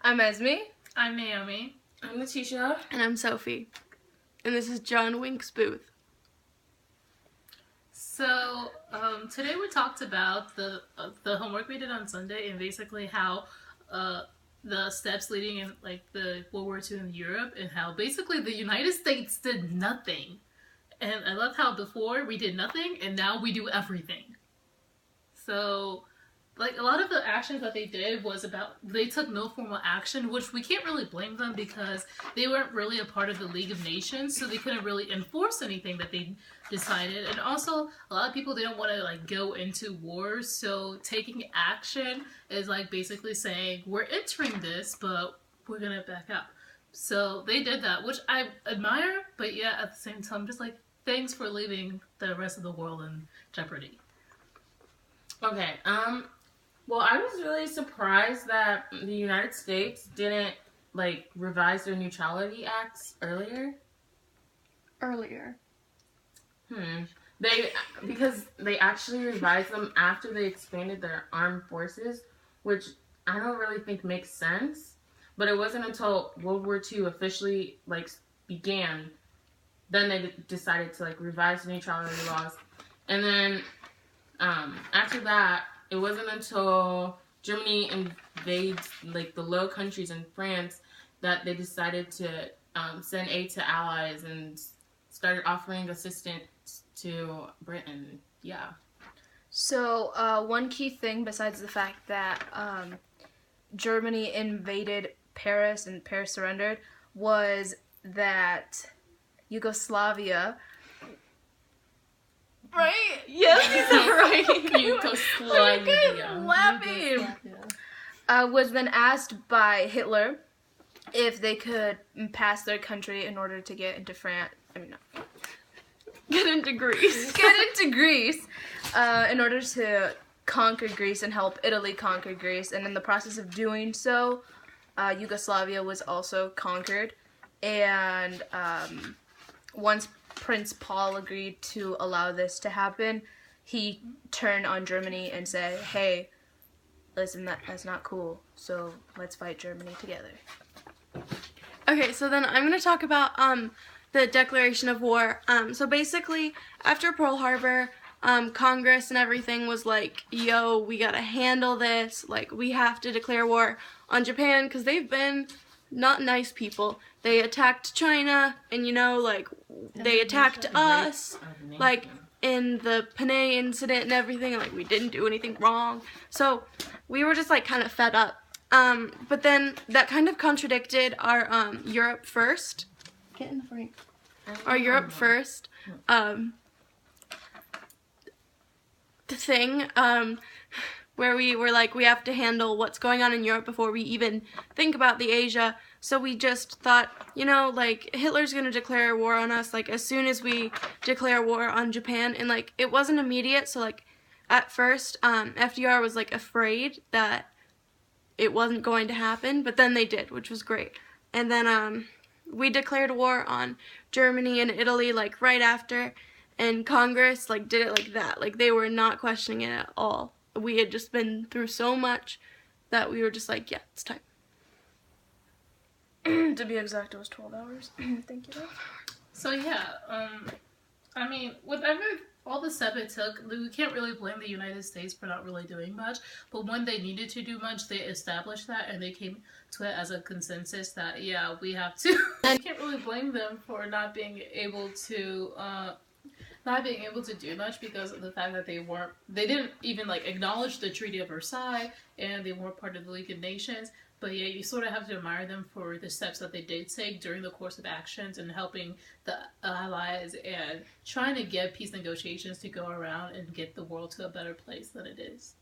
I'm Esme. I'm Naomi. I'm Letitia. And I'm Sophie. And this is John Wink's booth. So today we talked about the homework we did on Sunday and basically how the steps leading in like the World War II in Europe and how basically the United States did nothing. And I love how before we did nothing and now we do everything. So like a lot of the actions that they did was about they took no formal action, which we can't really blame them because they weren't really a part of the League of Nations, so they couldn't really enforce anything that they decided. And also a lot of people didn't want to like go into wars, so taking action is like basically saying we're entering this but we're gonna back up. So they did that, which I admire, but yeah, at the same time just like thanks for leaving the rest of the world in jeopardy. Okay, well, I was really surprised that the United States didn't, like, revise their neutrality acts earlier. Because they actually revised them after they expanded their armed forces, which I don't really think makes sense. But it wasn't until World War II officially, like, began, then they decided to, like, revise the neutrality laws. And then, after that, it wasn't until Germany invades like the Low Countries in France that they decided to send aid to allies and started offering assistance to Britain. Yeah. So one key thing besides the fact that Germany invaded Paris and Paris surrendered was that Yugoslavia. Right? Yes, right. Yugoslavia. Was then asked by Hitler if they could pass their country in order to get into France. Get into Greece. In order to conquer Greece and help Italy conquer Greece. And in the process of doing so, Yugoslavia was also conquered. And once Prince Paul agreed to allow this to happen, he turned on Germany and said, hey, listen, that's not cool, so let's fight Germany together. Okay, so then I'm going to talk about the declaration of war. So basically, after Pearl Harbor, Congress and everything was like, yo, we got to handle this. Like, we have to declare war on Japan because they've been not nice people. They attacked China, and like, they attacked us, like, in the Panay incident and everything, like, we didn't do anything wrong. So, we were just, like, kind of fed up. But then, that kind of contradicted our, Europe First. Get in the frame. Our Europe First, thing, where we were like, we have to handle what's going on in Europe before we even think about the Asia. So we just thought, like, Hitler's gonna declare war on us, like, as soon as we declare war on Japan. And, like, it wasn't immediate, so, like, at first, FDR was, like, afraid that it wasn't going to happen, but then they did, which was great. And then, we declared war on Germany and Italy, like, right after, and Congress, like, did it like that. Like, they were not questioning it at all. We had just been through so much that we were just like, yeah, it's time. To be exact, it was 12 hours. Thank you. So yeah, I mean, whatever all the steps it took, we can't really blame the United States for not really doing much. But when they needed to do much, they established that and they came to it as a consensus that yeah, we have to. I can't really blame them for not being able to do much because of the fact that they didn't even like acknowledge the Treaty of Versailles and they weren't part of the League of Nations. But yeah, you sort of have to admire them for the steps that they did take during the course of actions and helping the allies and trying to get peace negotiations to go around and get the world to a better place than it is.